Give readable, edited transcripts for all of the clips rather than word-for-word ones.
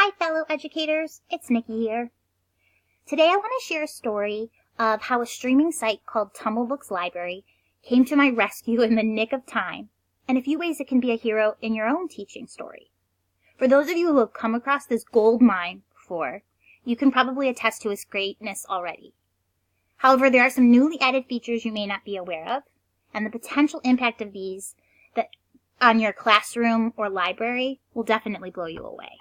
Hi fellow educators, it's Nikki here. Today I want to share a story of how a streaming site called Tumblebooks Library came to my rescue in the nick of time, and a few ways it can be a hero in your own teaching story. For those of you who have come across this gold mine before, you can probably attest to its greatness already. However, there are some newly added features you may not be aware of, and the potential impact of these on your classroom or library will definitely blow you away.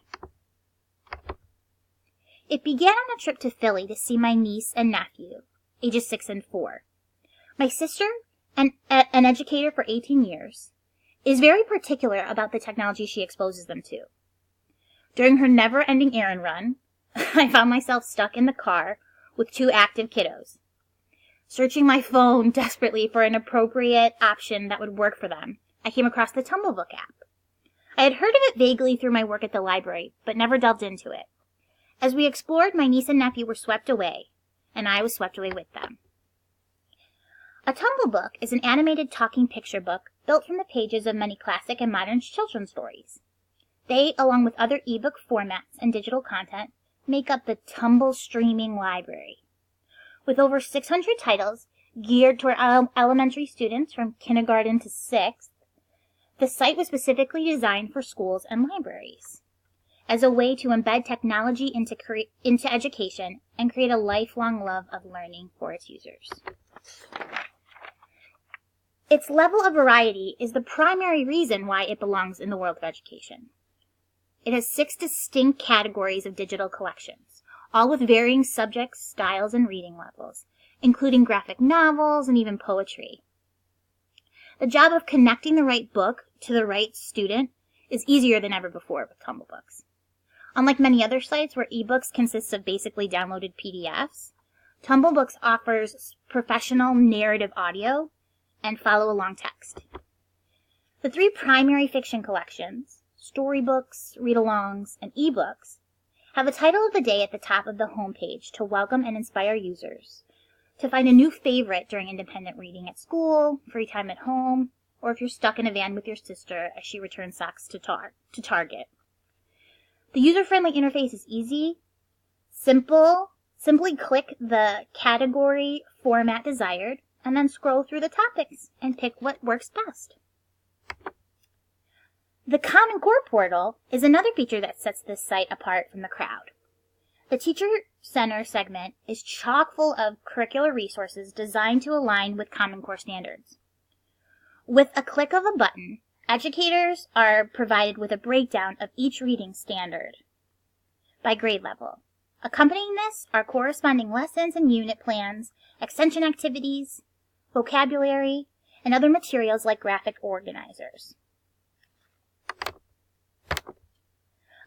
It began on a trip to Philly to see my niece and nephew, ages 6 and 4. My sister, an educator for 18 years, is very particular about the technology she exposes them to. During her never-ending errand run, I found myself stuck in the car with 2 active kiddos. Searching my phone desperately for an appropriate option that would work for them, I came across the Tumblebook app. I had heard of it vaguely through my work at the library, but never delved into it. As we explored, my niece and nephew were swept away, and I was swept away with them. A Tumblebook is an animated talking picture book built from the pages of many classic and modern children's stories. They, along with other ebook formats and digital content, make up the Tumble Streaming Library. With over 600 titles geared toward elementary students from kindergarten to 6th, the site was specifically designed for schools and libraries as a way to embed technology into education and create a lifelong love of learning for its users. Its level of variety is the primary reason why it belongs in the world of education. It has 6 distinct categories of digital collections, all with varying subjects, styles, and reading levels, including graphic novels and even poetry. The job of connecting the right book to the right student is easier than ever before with Tumblebooks. Unlike many other sites where ebooks consist of basically downloaded PDFs, Tumblebooks offers professional narrative audio and follow-along text. The 3 primary fiction collections, storybooks, read-alongs, and ebooks, have a title of the day at the top of the homepage to welcome and inspire users to find a new favorite during independent reading at school, free time at home, or if you're stuck in a van with your sister as she returns socks to Target. The user-friendly interface is easy, simple. Simply click the category format desired, and then scroll through the topics and pick what works best. The Common Core portal is another feature that sets this site apart from the crowd. The Teacher Center segment is chock full of curricular resources designed to align with Common Core standards. With a click of a button, educators are provided with a breakdown of each reading standard by grade level. Accompanying this are corresponding lessons and unit plans, extension activities, vocabulary, and other materials like graphic organizers.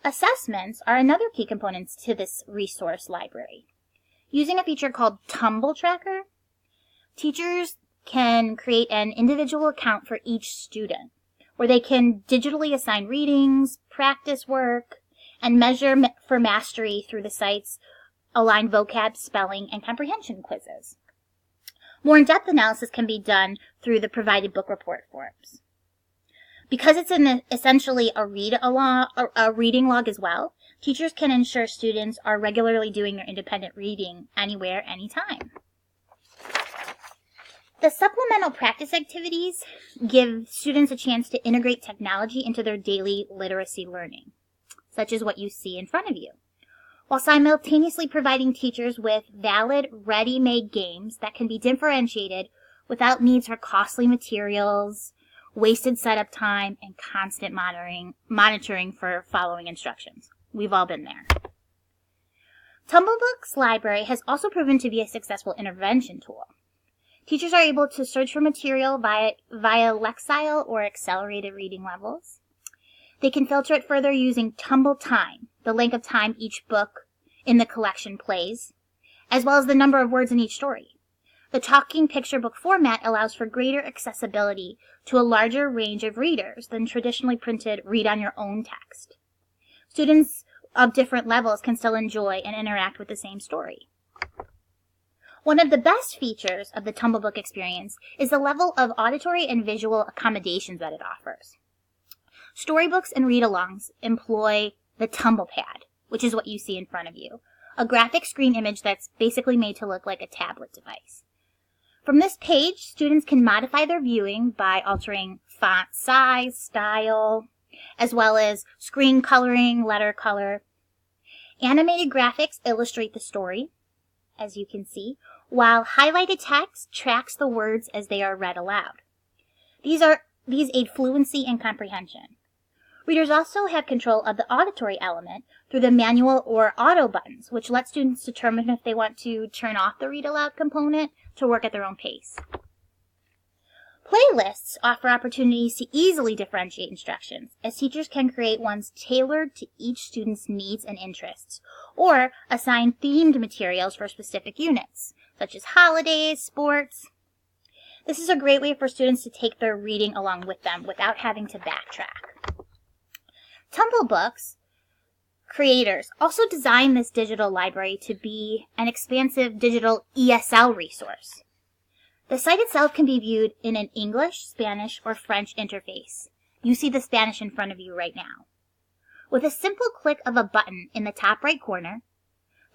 Assessments are another key component to this resource library. Using a feature called Tumble Tracker, teachers can create an individual account for each student, where they can digitally assign readings, practice work, and measure for mastery through the site's aligned vocab, spelling, and comprehension quizzes. More in-depth analysis can be done through the provided book report forms. Because it's essentially a reading log as well, teachers can ensure students are regularly doing their independent reading anywhere, anytime. The supplemental practice activities give students a chance to integrate technology into their daily literacy learning, such as what you see in front of you, while simultaneously providing teachers with valid, ready-made games that can be differentiated without needs for costly materials, wasted setup time, and constant monitoring for following instructions. We've all been there. Tumblebooks Library has also proven to be a successful intervention tool. Teachers are able to search for material via Lexile or accelerated reading levels. They can filter it further using Tumble Time, the length of time each book in the collection plays, as well as the number of words in each story. The talking picture book format allows for greater accessibility to a larger range of readers than traditionally printed read-on-your-own text. Students of different levels can still enjoy and interact with the same story. One of the best features of the Tumblebook experience is the level of auditory and visual accommodations that it offers. Storybooks and read-alongs employ the TumblePad, which is what you see in front of you. A graphic screen image that's basically made to look like a tablet device. From this page, students can modify their viewing by altering font size, style, as well as screen coloring, letter color. Animated graphics illustrate the story, as you can see, while highlighted text tracks the words as they are read aloud. These aid fluency and comprehension. Readers also have control of the auditory element through the manual or auto buttons, which let students determine if they want to turn off the read aloud component to work at their own pace. Playlists offer opportunities to easily differentiate instructions, as teachers can create ones tailored to each student's needs and interests, or assign themed materials for specific units, such as holidays, sports. This is a great way for students to take their reading along with them without having to backtrack. Tumblebooks creators also designed this digital library to be an expansive digital ESL resource. The site itself can be viewed in an English, Spanish, or French interface. You see the Spanish in front of you right now. With a simple click of a button in the top right corner,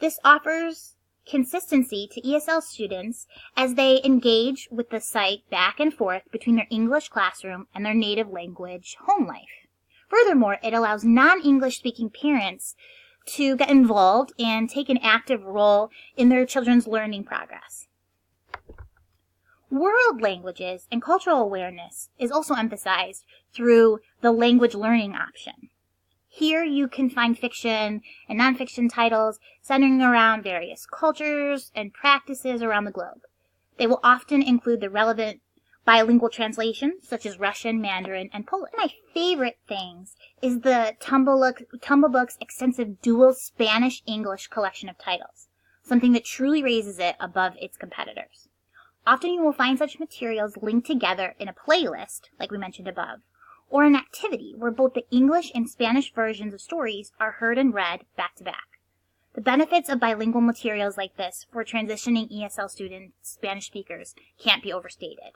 this offers consistency to ESL students as they engage with the site back and forth between their English classroom and their native language home life. Furthermore, it allows non-English speaking parents to get involved and take an active role in their children's learning progress. World languages and cultural awareness is also emphasized through the language learning option. Here you can find fiction and nonfiction titles centering around various cultures and practices around the globe. They will often include the relevant bilingual translations, such as Russian, Mandarin, and Polish. One of my favorite things is the Tumblebook's extensive dual Spanish-English collection of titles, something that truly raises it above its competitors. Often you will find such materials linked together in a playlist, like we mentioned above, or an activity where both the English and Spanish versions of stories are heard and read back to back. The benefits of bilingual materials like this for transitioning ESL students, Spanish speakers, can't be overstated.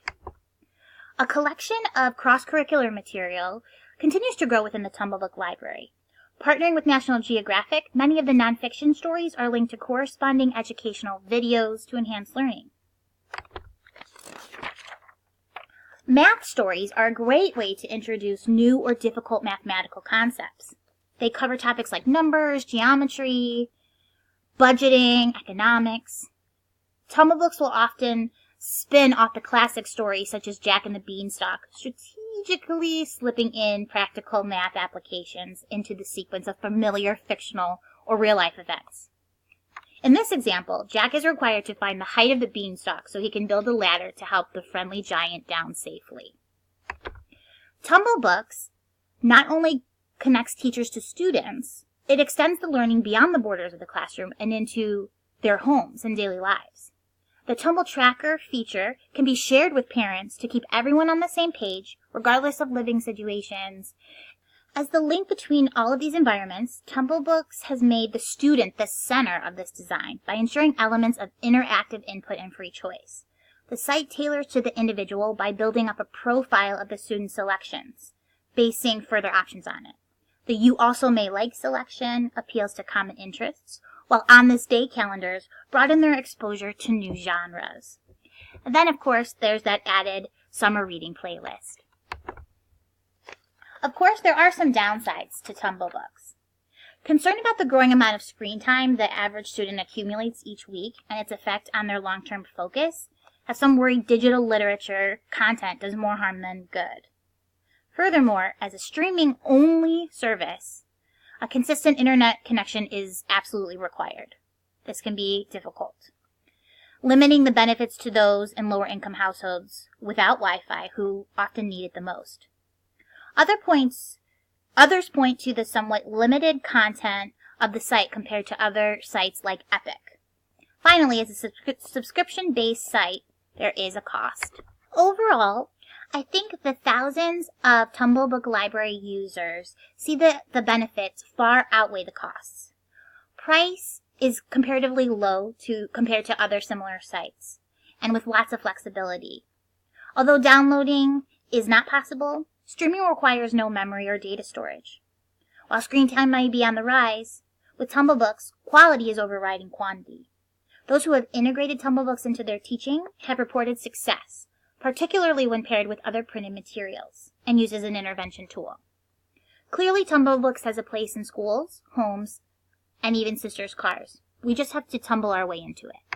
A collection of cross-curricular material continues to grow within the Tumblebook library. Partnering with National Geographic, many of the nonfiction stories are linked to corresponding educational videos to enhance learning. Math stories are a great way to introduce new or difficult mathematical concepts. They cover topics like numbers, geometry, budgeting, economics. Tumblebooks will often spin off the classic stories such as Jack and the Beanstalk, strategically slipping in practical math applications into the sequence of familiar fictional or real-life events. In this example, Jack is required to find the height of the beanstalk so he can build a ladder to help the friendly giant down safely. Tumblebooks not only connects teachers to students, it extends the learning beyond the borders of the classroom and into their homes and daily lives. The Tumble Tracker feature can be shared with parents to keep everyone on the same page, regardless of living situations. As the link between all of these environments, Tumblebooks has made the student the center of this design by ensuring elements of interactive input and free choice. The site tailors to the individual by building up a profile of the student's selections, basing further options on it. The You Also May Like selection appeals to common interests, while On This Day calendars broaden their exposure to new genres. And then, of course, there's that added summer reading playlist. Of course, there are some downsides to Tumblebooks. Concerned about the growing amount of screen time the average student accumulates each week and its effect on their long-term focus, have some worried digital literature content does more harm than good. Furthermore, as a streaming-only service, a consistent internet connection is absolutely required. This can be difficult, limiting the benefits to those in lower-income households without Wi-Fi who often need it the most. Others point to the somewhat limited content of the site compared to other sites like Epic. Finally, as a subscription-based site, there is a cost. Overall, I think the thousands of Tumblebook library users see the benefits far outweigh the costs. Price is comparatively low compared to other similar sites, and with lots of flexibility. Although downloading is not possible, streaming requires no memory or data storage. While screen time might be on the rise, With Tumble Books, quality is overriding quantity. Those who have integrated Tumble Books into their teaching have reported success, particularly when paired with other printed materials and used as an intervention tool. Clearly, Tumble Books has a place in schools, homes, and even sisters' cars. We just have to tumble our way into it.